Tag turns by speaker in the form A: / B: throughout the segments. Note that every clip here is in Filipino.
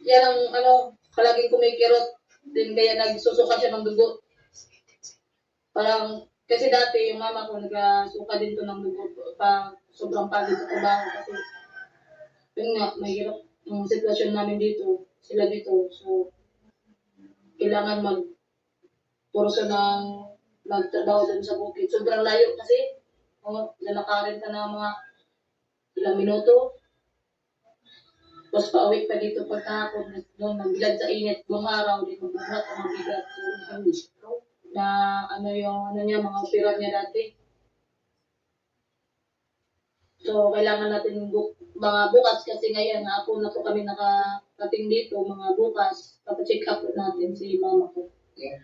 A: yan ang palaging kumikirot. Din kaya nagsusuka siya ng dugo. Parang, kasi dati yung mama ko nagsuka din to ng dugo pa sobrang pagod sa trabaho kasi yun nga, mahirap yung sitwasyon namin dito, sila dito. So, kailangan kurso ng magtrabaho dun sa bukid. Sobrang layo kasi, lalakarin ka ng mga ilang minuto. Tapos pauwi pa dito pagkahapon, doon nagbilad sa init, buong araw, di magbuhat ang mabigat. So, na niya, mga opera niya dati. So, kailangan natin mga bukas kasi ngayon, ako na po kami nakarating dito, mga bukas, papacheck up natin si mama ko. Yeah.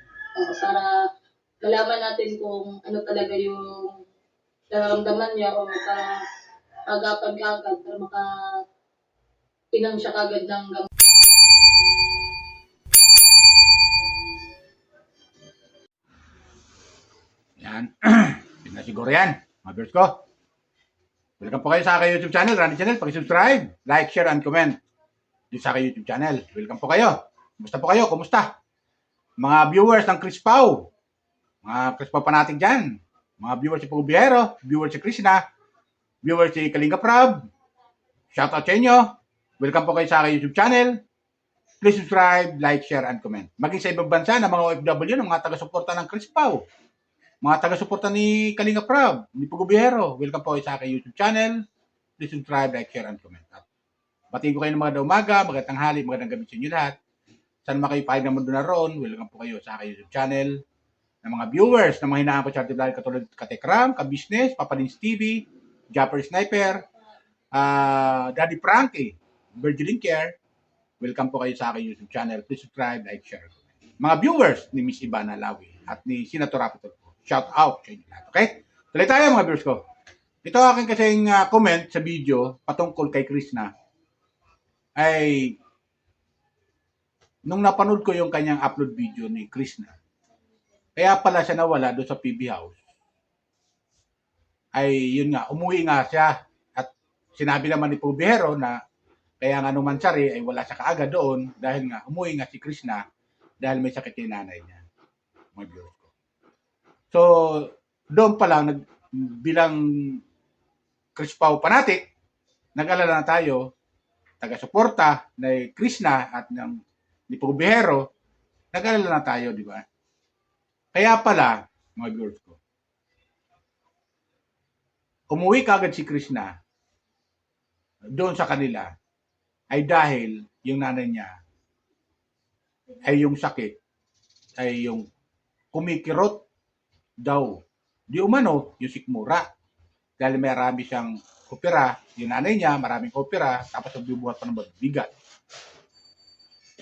A: Para malaman natin kung ano talaga yung nararamdaman niya o agapan ka agad para pinang siya kagad ng gamot.
B: Yan. Yun na siguro yan. Mga viewers ko. Welcome po kayo sa aking YouTube channel, Randy Channel. Pag-subscribe, like, share, and comment dito sa aking YouTube channel. Welcome po kayo. Kumusta po kayo? Kumusta? Mga viewers ng Chris Pau. Mga Chris Pau fanatic dyan. Mga viewers si Pugubiero, viewers si Krishna, viewers si Kalinga Prab. Shoutout sa inyo. Welcome po kayo sa aking YouTube channel. Please subscribe, like, share, and comment. Maging sa ibang bansa na mga OFW, ng mga taga-suporta ng Chris Pau. Mga taga-suporta ni Kalinga Prab, ni Pugubiero, welcome po sa aking YouTube channel. Please subscribe, like, share, and comment. At batiin ko kayo ng magandang umaga, magandang tanghali, magandang gabi sa inyo lahat. Saan makipahig ng mundo na roon, welcome po kayo sa aking YouTube channel. Ng mga viewers, ng mga hinaan po charity vlog katulad Katekram, Kabisnes, Papalins TV, Japper Sniper, Daddy Frankie, Virgilin Care, welcome po kayo sa aking YouTube channel. Please subscribe, like, share. Mga viewers ni Miss Ivana Lawi at ni Senator Rapito, shout out sa inyo lahat. Okay? Tuloy tayo mga viewers ko. Ito aking kasing comment sa video patungkol kay Krishna ay nung napanood ko yung kanyang upload video ni Krishna. Kaya pala siya nawala doon sa PB House. Ay yun nga, umuwi nga siya at sinabi naman ni Pugubiero na kaya nga nung Mansari ay wala siya kaagad doon dahil nga umuwi nga si Krishna dahil may sakit yung nanay niya. Mga viewers ko. So, doon pa lang, bilang Chris Pau fanatic, nag-alala na tayo, taga-suporta ni Krishna at ni Pugubiero, nag-alala na tayo, di ba? Kaya pala, mga viewers ko, umuwi kagad si Krishna doon sa kanila ay dahil yung nanay niya ay yung sakit ay yung kumikirot daw. Di umano, yung sikmura. Dahil marami siyang opera, yung nanay niya, maraming opera, tapos nagbubuhat pa ng bigat.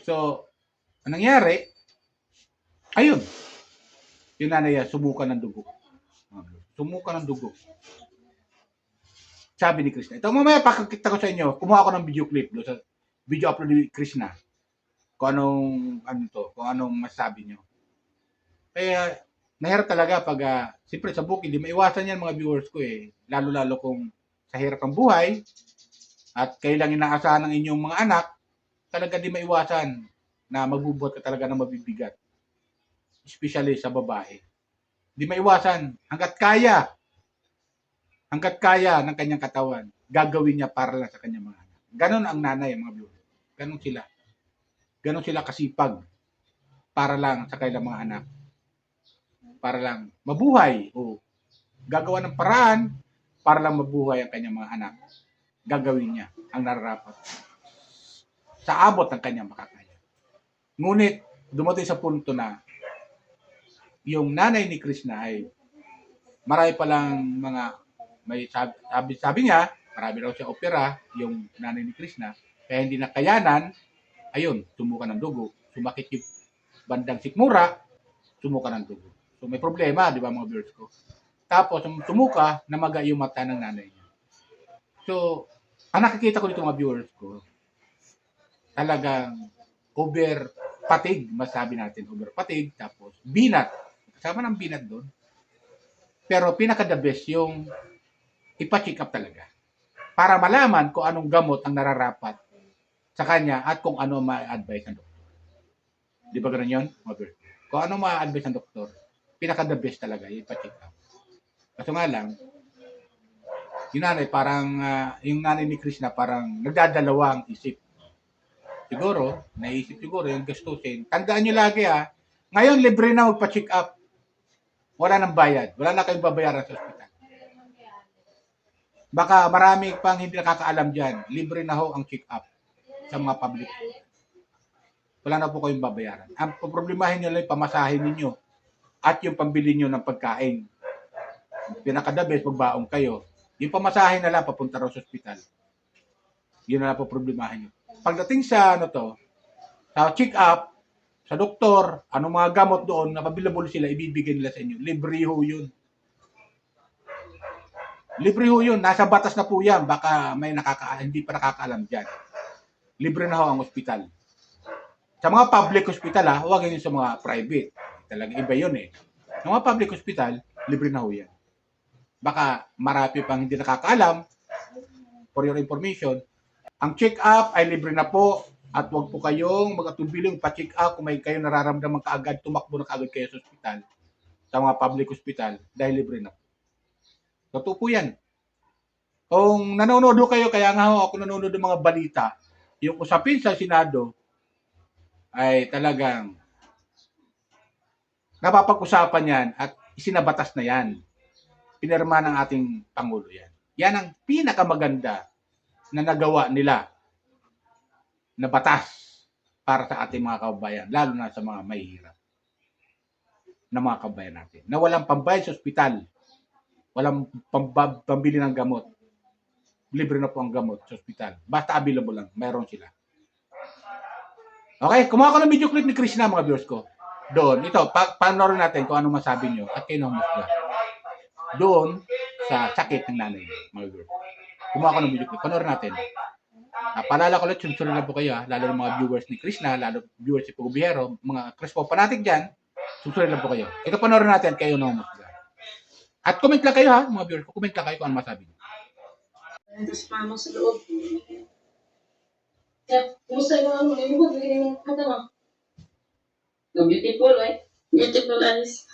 B: So, anong nangyari? Ayun. Yung nanay niya, sumuka ng dugo. Sumuka ng dugo. Sabi ni Krishna. Ito, mamaya pakakita ko sa inyo, kumuha ako ng video clip do sa video upload ni Krishna. Kung anong masasabi nyo. Kaya, nahirap talaga pag, siyempre sa book, hindi maiwasan yan mga viewers ko eh. Lalo-lalo kung sa hirap ng buhay, at kayo lang inaasahan ng inyong mga anak, talaga di maiwasan na magbubuhat ka talaga ng mabibigat. Especially sa babae. Di maiwasan. Hanggat kaya ng kanyang katawan, gagawin niya para lang sa kanyang mga anak. Ganon ang nanay, mga viewers. Ganon sila. Ganon sila kasipag para lang sa kanilang mga anak. Para lang mabuhay o gagawa ng paraan para lang mabuhay ang kanyang mga anak. Gagawin niya ang nararapat sa abot ng kanyang makakaya. Ngunit dumating sa punto na yung nanay ni Krishna ay marami palang sabi niya, marami raw siya opera yung nanay ni Krishna, kaya hindi nakayanan, ayun, sumuka ng dugo, sumakit yung bandang sikmura, sumuka ng dugo. So may problema, di ba mga viewers ko? Tapos sumuka, namaga yung mata ng nanay niya. So, ang nakikita ko dito mga viewers ko, talagang over fatigue, masabi natin, over fatigue, tapos binat. Kasama ng binat doon. Pero pinaka-the best yung ipa-check up talaga. Para malaman kung anong gamot ang nararapat sa kanya at kung ano ma-advise ng doktor. Di ba ganun yun? Kung ano ma-advise ng doktor, pinaka-the best talaga, yung pa-check up. Kaso nga lang, yung nanay parang, yung nanay ni Chris na parang nagdadalawang isip. Siguro, naisip siguro yung gastusin. Tandaan nyo lagi ngayon libre na magpa-check up. Wala nang bayad. Wala na kayong babayaran sa ospital. Baka marami pang hindi nakakaalam dyan. Libre na ho ang check up sa mga public. Wala na po kayong babayaran. Ang problemahin nyo lang yung pamasahin ninyo at yung pambili nyo ng pagkain. Pinakadabes, magbaong kayo. Yung pamasahin na lang papunta raw sa ospital. Yun na lang po problemahin nyo. Pagdating sa sa check up, sa doktor, anong mga gamot doon na available sila, ibibigay nila sa inyo. Libre ho yun. Libre ho yun. Nasa batas na po yan. Baka may hindi pa nakakaalam dyan. Libre na ho ang ospital. Sa mga public hospital, huwag yun sa mga private. Talaga iba yun eh. Sa mga public hospital, libre na ho yan. Baka marami pang hindi nakakaalam. For your information, ang check-up ay libre na po at huwag po kayong mag-atubiling pa-check up kung may kayo nararamdaman kaagad, tumakbo na kaagad kayo sa ospital, sa mga public hospital, dahil libre na po. Totoo po yan. Kung nanonood kayo, kaya nga ako nanonood ng mga balita, yung usapin sa Senado ay talagang napapag-usapan yan at isinabatas na yan. Pinirma ng ating Pangulo yan. Yan ang pinakamaganda na nagawa nila na batas para sa ating mga kababayan, lalo na sa mga mahihirap na mga kababayan natin. Na walang pambayad sa ospital, walang pambili ng gamot. Libre na po ang gamot sa ospital. Basta available lang, mayroon sila. Okay, kumuha ko ng video clip ni Krishna, mga viewers ko. Doon, ito, panoorin natin kung ano masabi nyo at kayo namusga. Doon, sa sakit ng nanay, mga viewers. Kumuha ko ng video clip, panoorin natin. Paalala ko ulit, sunod na po kayo, lalo ng mga viewers ni Krishna, lalo viewers si Pugo Bihero, mga Crespo fanatic dyan, sunod na po kayo. Ito panoorin natin, kayo namusga. At comment lang kayo mga viewers ko, comment lang kayo kung ano masabi nyo.
A: Tapos mama sa loob. Kumusta yung yung bug, yung mata mo? Beautiful, eh? Beautiful eyes.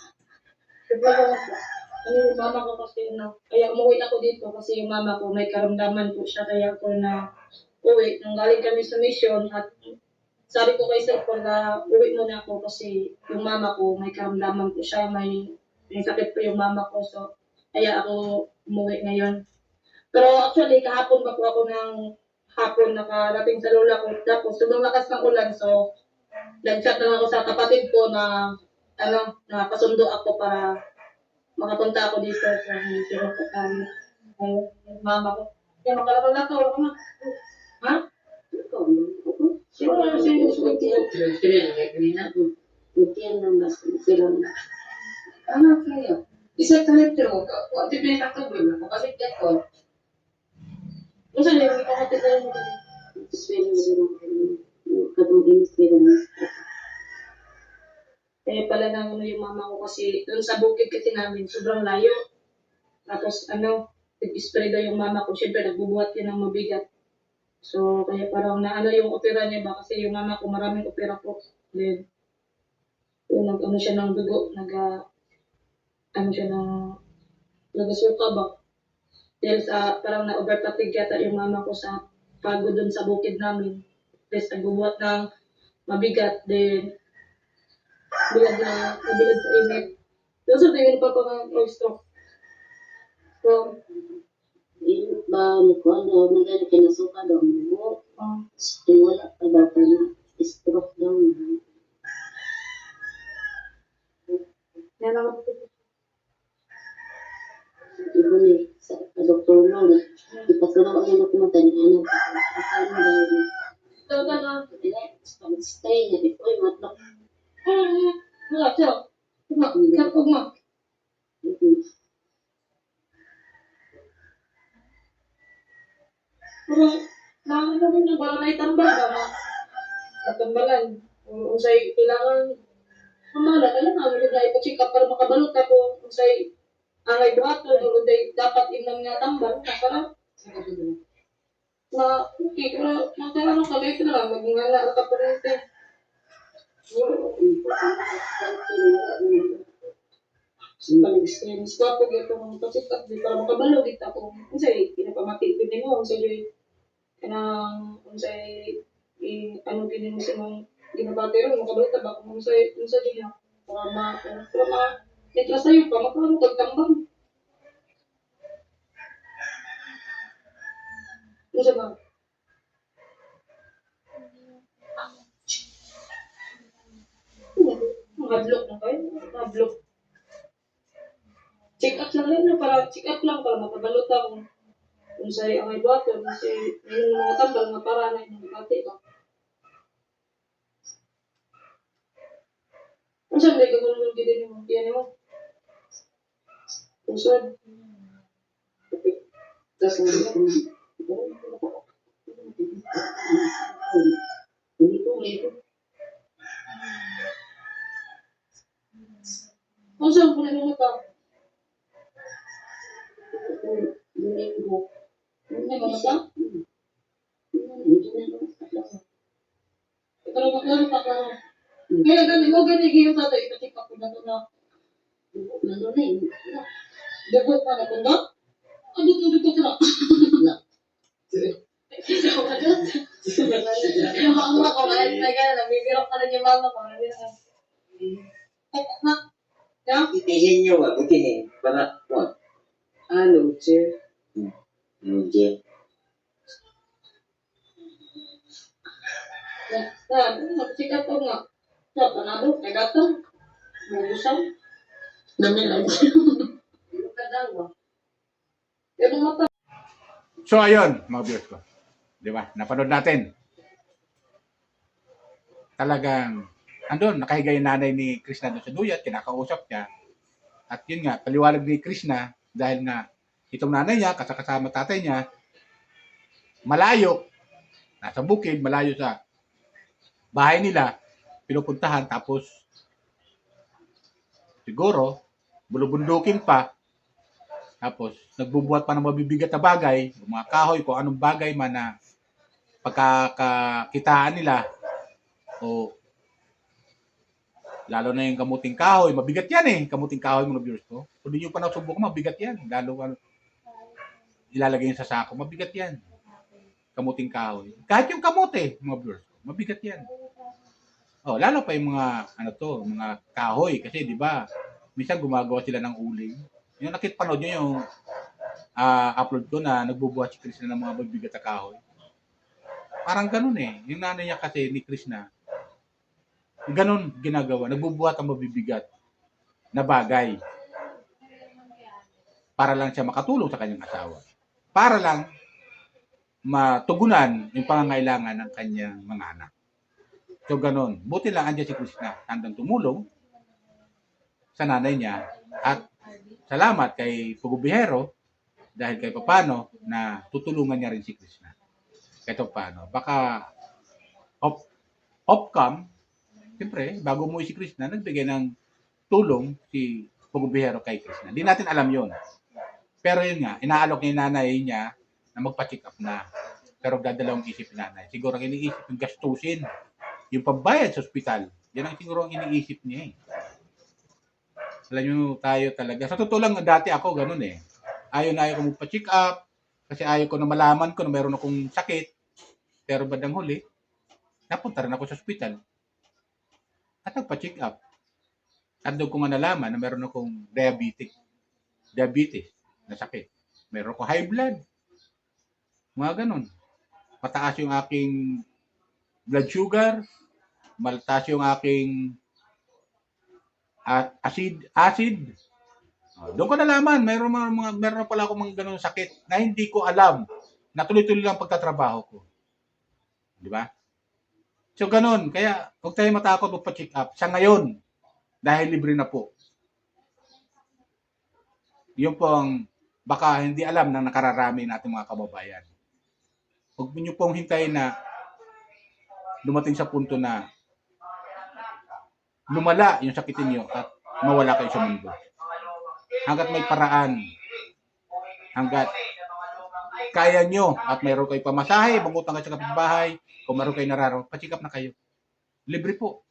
A: Yung mama ko kasi, kaya umuwi ako dito kasi yung mama ko may karamdaman po siya, kaya ako na uwi. Nung galing kami sa mission at sabi ko kay Sir Paul na uwi muna ako kasi yung mama ko may karamdaman po siya, may sakit po yung mama ko, so kaya ako umuwi ngayon. Pero actually, kahapon pa po ako ng hapon nakarating sa lola ko. Tapos, sobrang lakas ng ulan. So, nag-chat na ako sa kapatid ko na, na pasundo ako para makapunta ako dito sa mama ko. Kaya makalakal na to. Ha? Sino kaya? Isa talit mo. Wala pinakatubig. Makalit ako. Masa niya yung kapatid na yun? Eh pala na yung mama ko kasi doon sa bukid kasi namin, sobrang layo. Tapos nag-spray daw yung mama ko. Siyempre nagbubuhat yan ng mabigat. So kaya parang yung opera niya ba? Kasi yung mama ko maraming opera po. Then, nag siya ng dugo, nagasuka ba? Dahil parang na-overfatigue yata yung mama ko sa pagod doon sa bukid namin. Tapos nagbubuhat ng mabigat, then nabilad sa init. Doon sa tingin pa ko ng stroke. So,
C: ba mukuan daw magana kinasuka daw mo. Wala pa daw na stroke daw.
A: yan ang
C: Ibu ni sa doktor mo na ipasalaw ang iyong kumatay niya na kasama daw.
A: talaga na.
C: Stay niya ito ay matlok.
A: Wala siya. Ugma. Pero, nakakagawin na parang naitambal ba? Natambalan. Usay, kailangan mamala, kailangan na ipa-check up para makabalot ako. Usay, angay buhaton, o dapat inang nga tambal. Parang, okay, pero magkano ka dito na lang, maging wala ka pa rin ito. Pag-experience ko ako dito kung pasikat, di para makabalo dito ako. Kung sa'yo, pinapamati ko din mo, kung sa'yo, kung sa'yo, ano gini mo sa mga ginabati rin, makabalita ba kung sa'yo niya. Para ito sa'yo pa, makaroon kagtambang. Ano siya ba? Madlock na kayo, madlock. Check up lang rin na para check up lang para makabalota kung sa ang may buhaton kasi yung mga tambal nga para na yung bati ba. Kung saan may gagawin din mo, yan mo. Pusod. Tapos kung saan po na yung ito? Domingo. May mga sa? Pero magkaroon pa ka. Kaya gani mo gani giyo ta ito check up na to na. Dugot pa na kundo? Ano to ka? Yung mama ko kahit na gano'n, nabibirok ka rin yung mama ko. Ya?
D: Itihin nyo ba? Itihin. Para, what?
C: Ano, sir?
D: Luce.
A: Check up ko nga. Sa panalo, kay gato. Magusaw.
C: Namilag.
A: Pero mata.
B: So ayun, mga viewers ko. Di ba? Napanood natin. Talagang, andun, nakahiga yung nanay ni Krishna doon sa duyat, kinakausap niya. At yun nga, paliwanag ni Krishna, dahil nga, itong nanay niya, kasama tatay niya, malayo, nasa bukid, malayo sa bahay nila, pinupuntahan, tapos, siguro, bulubundukin pa, tapos, nagbubuhat pa ng mabibigat na bagay, mga kahoy, kung anong bagay man na pagkakakitaan nila, o lalo na yung kamuting kahoy, mabigat yan eh, kamuting kahoy mga viewers ko. Kung hindi nyo pa nasubukan, mabigat yan. Lalo ilalagay nyo sa sako, mabigat yan. Kamuting kahoy. Kahit yung kamote, mga viewers ko, mabigat yan. Oh, lalo pa yung mga kahoy, kasi di ba, minsan gumagawa sila ng uling. Yung panood nyo yung upload ko na nagbubuhat si Krishna ng mga mabibigat na kahoy. Parang ganun eh. Yung nanay niya kasi ni Krishna, ganun ginagawa. Nagbubuhat ang mabibigat na bagay para lang siya makatulong sa kanyang asawa. Para lang matugunan yung pangangailangan ng kanyang mga anak. So ganun. Buti lang andyan si Krishna. Handang tumulong sa nanay niya. At salamat kay Pugubihero dahil kay papano na tutulungan niya rin si Krishna. Kahit paano. Baka off-cam, siyempre, bago umuwi si Krishna, nagbigay ng tulong si Pugubihero kay Krishna. Hindi natin alam yun. Pero yun nga, inaalok niya yung nanay niya na magpa-check up na. Pero dadalawang isip ni nanay. Siguro ang iniisip yung gastusin, yung pambayad sa ospital. Yan ang siguro ang iniisip niya eh. Alam nyo, tayo talaga. Sa totoo lang, dati ako ganun eh. Ayaw ko magpa-check up kasi ayaw ko na malaman ko na meron akong sakit. Pero bandang huli, napunta rin ako sa ospital. At nagpa-check up. At doon ko nga nalaman na meron akong diabetes na sakit. Meron akong high blood. Mga ganun. Mataas yung aking blood sugar. Malataas yung aking acid. Doon ko nalaman, meron na pala akong mga ganun sakit na hindi ko alam. Na tuloy-tuloy lang pagtatrabaho ko. Di ba? So, ganun. Kaya, huwag tayo matakot magpa-check up. Sa ngayon, dahil libre na po. Yun po ang baka hindi alam ng nakararami nating mga kababayan. Huwag niyo pong hintayin na dumating sa punto na lumala yung sakitin niyo at mawala kayo sa mundo. Hanggat may paraan, hanggat kaya nyo at mayroon kayo pamasahe, mangutang kayo sa kapitbahay, kung mayroon kayo nararaw, pa-check up na kayo. Libre po.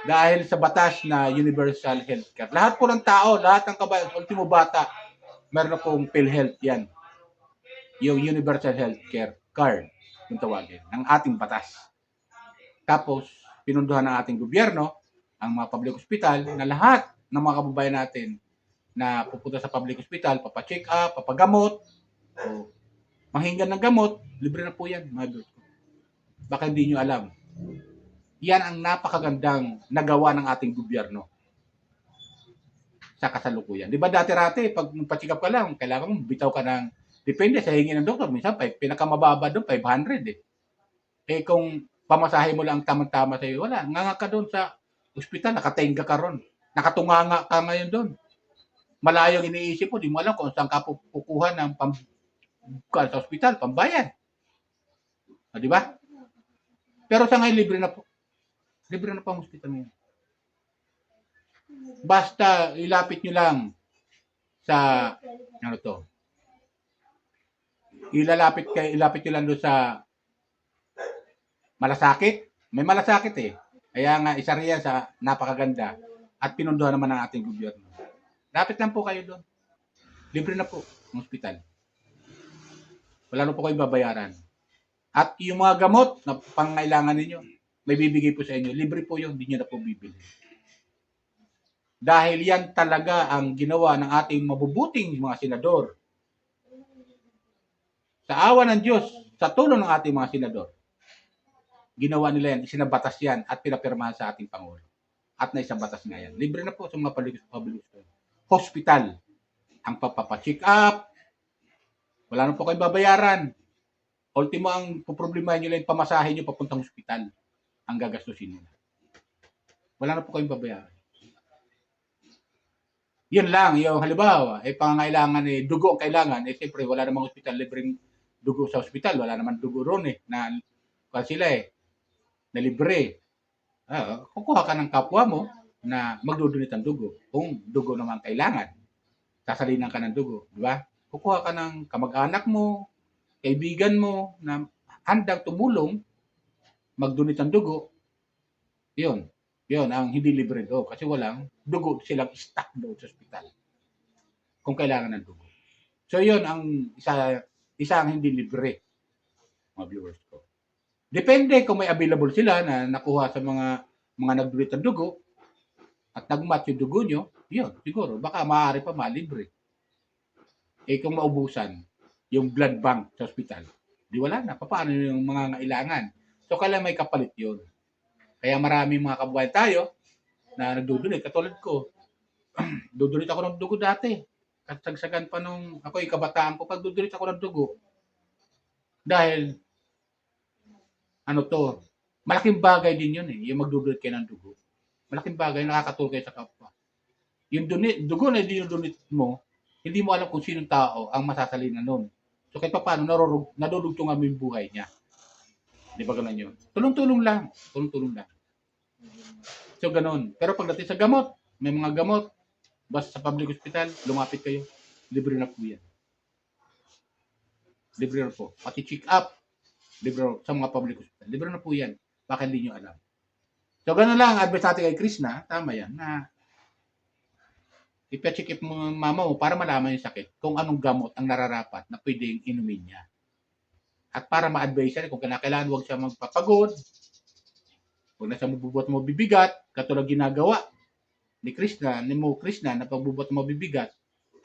B: Dahil sa batas na universal healthcare. Lahat po ng tao, lahat ng kabayan, ultimo bata, meron na pong PhilHealth yan. Yung universal healthcare card, yung tawagin, ng ating batas. Tapos, pinunduhan ng ating gobyerno, ang mga public hospital, na lahat ng mga kababayan natin na pupunta sa public hospital, papacheck up, papagamot, o manghingan ng gamot, libre na po yan, mga Diyos ko. Baka hindi nyo alam. Yan ang napakagandang nagawa ng ating gobyerno sa kasalukuyan. Di ba dati-rati, pag pa-check up ka lang, kailangan mo bitaw ka ng, depende sa hingi ng doktor, minsan pinakamababa doon, 500 eh. Eh kung pamasahe mo lang tamang-tama sa'yo, wala. Nga ka doon sa ospital, nakatenga ka ron. Nakatunganga ka ngayon doon. Malayo ang iniisip mo, di mo alam kung saan ka pukuha ng sa ospital, pambayad. Di ba? Pero sa ngayon, libre na po. Libre na po ang ospital ngayon. Basta ilapit nyo lang sa, ano to, ilapit nyo lang doon sa Malasakit. May Malasakit eh. Kaya nga, isa riyan sa napakaganda at pinunduhan naman ng ating gobyerno. Lapit lang po kayo doon. Libre na po ang ospital. Wala na po kayong babayaran. At yung mga gamot na pangailangan ninyo, may bibigay po sa inyo. Libre po yun, hindi nyo na po bibili. Dahil yan talaga ang ginawa ng ating mabubuting mga senador. Sa awa ng Diyos, sa tulong ng ating mga senador, ginawa nila yan, isinabatas yan at pinapirmahan sa ating Pangulo. At naisabatas nga yan. Libre na po sa mga public hospital. Ang papacheck up, wala na po kayong babayaran. Ultimo ang problema nyo lang yung pamasahe nyo papuntang hospital. Ang gagastusin nyo. Wala na po kayong babayaran. Yun lang, yung halimbawa, pangangailangan dugo ang kailangan, siyempre wala namang hospital, libreng dugo sa hospital, wala naman dugo ron na sila na libre. Kukuha ka ng kapwa mo na magdudunit ng dugo. Kung dugo naman kailangan, sasalinan ka ng dugo, di ba? Kukuha ka ng kamag-anak mo, kaibigan mo na handang tumulong magdunit ng dugo. Yun ang hindi libre do kasi walang dugo silang stock doon sa ospital. Kung kailangan ng dugo. So yun ang isa ang hindi libre, mga viewers ko. Depende kung may available sila na nakuha sa mga nagdunit ng dugo at nagmatch yung dugo nyo, yun, siguro, baka maaari pa malibre. Kung maubusan yung blood bank sa ospital, di wala na. Paano yung mga ngailangan? So, kailangan may kapalit yun. Kaya maraming mga kabuhayan tayo na nagdudunit. Katulad ko, dudunit ako ng dugo dati. Kasagsagan pa nung ako, kabataan ko, pag dudunit ako ng dugo. Dahil, malaking bagay din yun yung magdudunit kayo ng dugo. Malaking bagay, nakakatulong kayo sa kapwa. Yung dugo na dinudunit mo, hindi mo alam kung sinong tao ang masasalinan nun. So, kahit pa paano, nadudugtungan mo yung buhay niya. Di ba ganun yun? Tulong-tulong lang. So, ganun. Pero pagdating sa gamot, may mga gamot, basta sa public hospital, lumapit kayo, libre na po yan. Libre na po. Pati check up, libre sa mga public hospital. Libre na po yan. Baka hindi nyo alam. So, ganun lang. Advice natin kay Krishna, tama yan, na ipa-check up mo mama mo para malaman yung sakit kung anong gamot ang nararapat na pwedeng inumin niya. At para ma-advise siya, kung kailangan huwag siya magpapagod, huwag na siya mabubuhat mo bibigat, katulad ginagawa ni Krishna na pagbubuhat mo bibigat,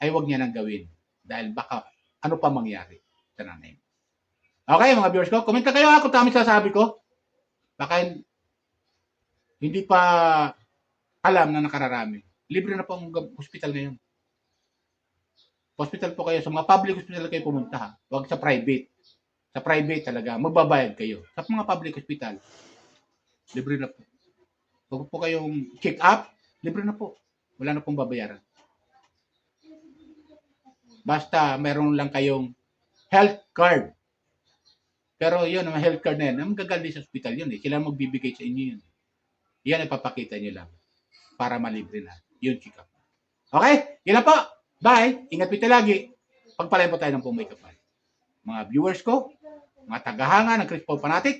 B: ay huwag niya nang gawin. Dahil baka ano pa mangyari sa nanay. Okay, mga viewers ko, komenta kayo kung tama sasabi ko. Baka hindi pa alam na nakararami. Libre na po ang hospital ngayon. Hospital po kayo, sa mga public hospital kayo pumunta ha. Huwag sa private. Sa private talaga, magbabayad kayo. Sa mga public hospital, libre na po. Huwag po kayong check up, libre na po. Wala na pong babayaran. Basta meron lang kayong health card. Pero yun, ang health card na yan, magagal sa hospital yun Sila magbibigay sa inyo yun. Yan ipapakita nyo lang para malibre na. Yun, check up. Okay? Yan na po. Bye. Ingat po tayo lagi. Pagpalain po tayo ng pumay kapal. mga viewers ko, mga tagahanga ng Chris Paul Fanatic.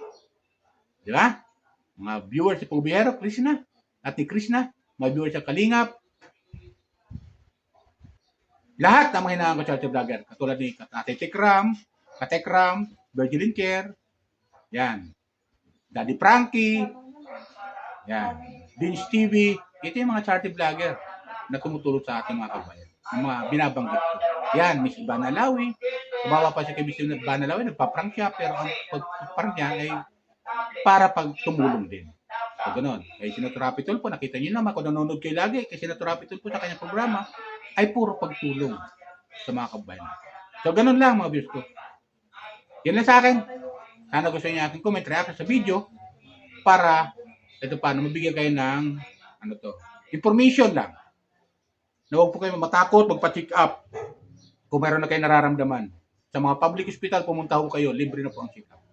B: Di ba? Mga viewers ni Pubihero, Krishna, at ni Krishna, mga viewers sa Kalingap. Lahat ng mga hinahangaan ko charity vlogger, katulad ni Ate Tekram, Katekram, Virgilin Care, yan. Daddy Frankie, yan. Vince TV, ito yung mga charity vlogger na tumutulong sa ating mga kabayan. Yung mga binabanggit ko. Yan, Miss Ivana Lawi. Kumawa pa siya kay Miss Ivana Lawi, nagpa-prank siya, pero ang pag-prank niya ay para pag tumulong din. So, ganun. Kay Senator Rapi Tulfo, nakita niyo naman kung nanonood kayo lagi, kay Senator Rapi Tulfo sa kanyang programa, ay puro pagtulong sa mga kabayan. So, ganun lang mga viewers ko. Yan lang sa akin. Sana gusto niyo aking comment, reaction sa video para ito paano mabigyan kayo ng information lang. Na huwag po kayo matakot, magpa-check up. Kung meron na kayo nararamdaman. Sa mga public hospital, pumunta ho kayo, libre na po ang check up.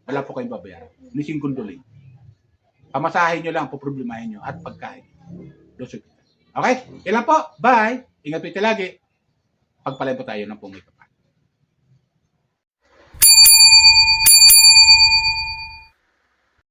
B: Wala po kayong babayaran. Nising kunduling. Pamasahin nyo lang, poproblemahin nyo at pagkain. Okay? Yan lang po. Bye! Ingat po ito lagi. Pagpalain po tayo ng pumikap.